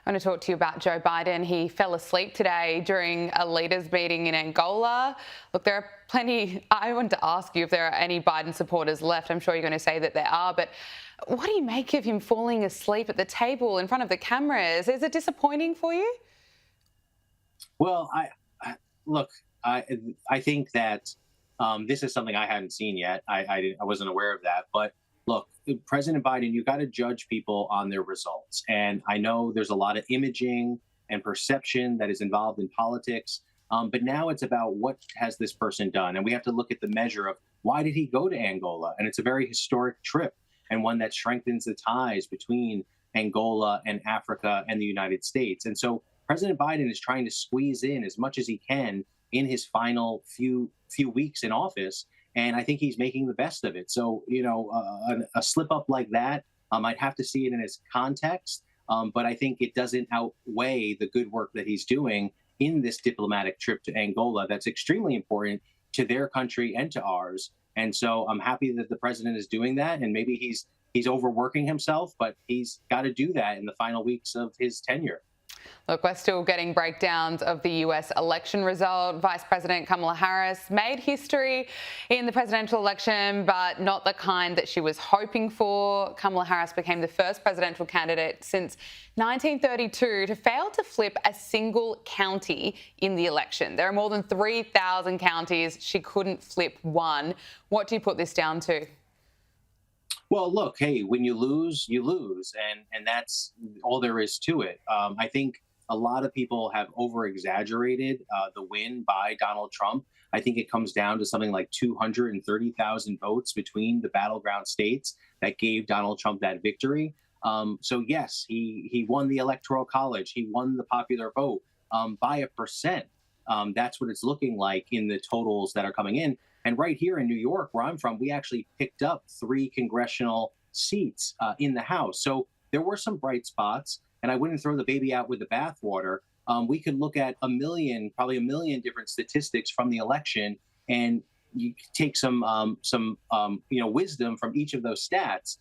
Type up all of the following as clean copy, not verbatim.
I want to talk to you about Joe Biden. He fell asleep today during a leaders' meeting in Angola. Look, there are plenty. I want to ask you if there are any Biden supporters left. I'm sure you're going to say that there are, but what do you make of him falling asleep at the table in front of the cameras? Is it disappointing for you? Well, look. I think that this is something I hadn't seen yet. I wasn't aware of that. But look, President Biden, you got to judge people on their results. And I know there's a lot of imaging and perception that is involved in politics. But now it's about what has this person done, and we have to look at the measure of why did he go to Angola, and it's a very historic trip and one that strengthens the ties between Angola and Africa and the United States. And so President Biden is trying to squeeze in as much as he can in his final few weeks in office, and I think he's making the best of it. So, a slip up like that, I'd have to see it in its context, but I think it doesn't outweigh the good work that he's doing in this diplomatic trip to Angola. That's extremely important to their country and to ours. And so I'm happy that the president is doing that, and maybe he's overworking himself, but he's got to do that in the final weeks of his tenure. Look, we're still getting breakdowns of the US election result. Vice-President Kamala Harris made history in the presidential election, but not the kind that she was hoping for. Kamala Harris became the first presidential candidate since 1932 to fail to flip a single county in the election. There are more than 3,000 counties. She couldn't flip one. What do you put this down to? Well, look, hey, when you lose, and that's all there is to it. I think a lot of people have over-exaggerated the win by Donald Trump. I think it comes down to something like 230,000 votes between the battleground states that gave Donald Trump that victory. So yes, he won the Electoral College. He won the popular vote by 1%. That's what it's looking like in the totals that are coming in. And right here in New York, where I'm from, we actually picked up 3 congressional seats in the House. So there were some bright spots, and I wouldn't throw the baby out with the bathwater. We could look at probably a million different statistics from the election, and you take some wisdom from each of those stats.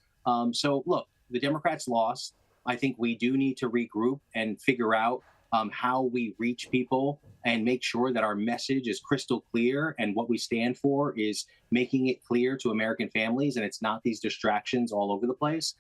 So look, the Democrats lost. I think we do need to regroup and figure out how we reach people and make sure that our message is crystal clear, and what we stand for is making it clear to American families, and it's not these distractions all over the place.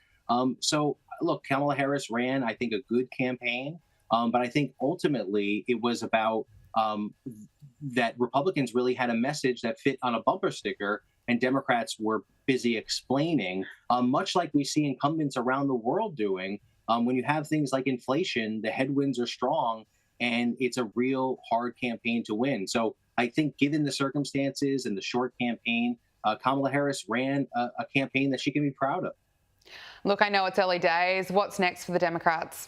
So look, Kamala Harris ran, I think, a good campaign, but I think ultimately it was about that Republicans really had a message that fit on a bumper sticker, and Democrats were busy explaining, much like we see incumbents around the world doing. When you have things like inflation, the headwinds are strong, and it's a real hard campaign to win. So I think given the circumstances and the short campaign, Kamala Harris ran a campaign that she can be proud of. Look, I know it's early days. What's next for the Democrats?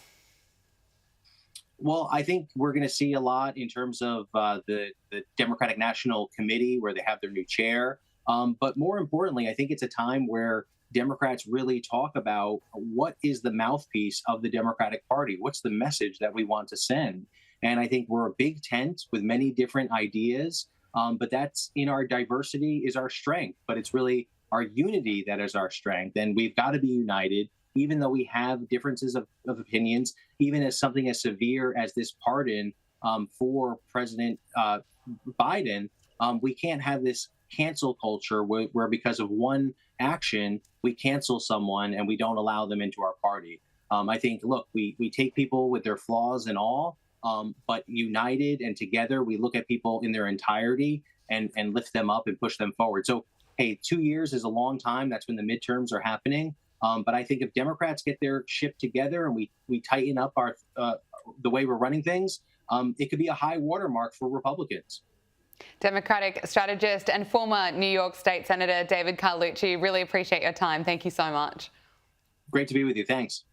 Well, I think we're going to see a lot in terms of the Democratic National Committee, where they have their new chair. But more importantly, I think it's a time where Democrats really talk about what is the mouthpiece of the Democratic Party? What's the message that we want to send? And I think we're a big tent with many different ideas, but that's in our diversity is our strength. But it's really our unity that is our strength. And we've got to be united, even though we have differences of opinions, even as something as severe as this pardon for President Biden. We can't have this cancel culture where because of one action, we cancel someone and we don't allow them into our party. I think, look, we take people with their flaws and all, but united and together, we look at people in their entirety and lift them up and push them forward. So, hey, 2 years is a long time. That's when the midterms are happening. But I think if Democrats get their ship together and we tighten up our the way we're running things, it could be a high watermark for Republicans. Democratic strategist and former New York State Senator David Carlucci, really appreciate your time. Thank you so much. Great to be with you. Thanks.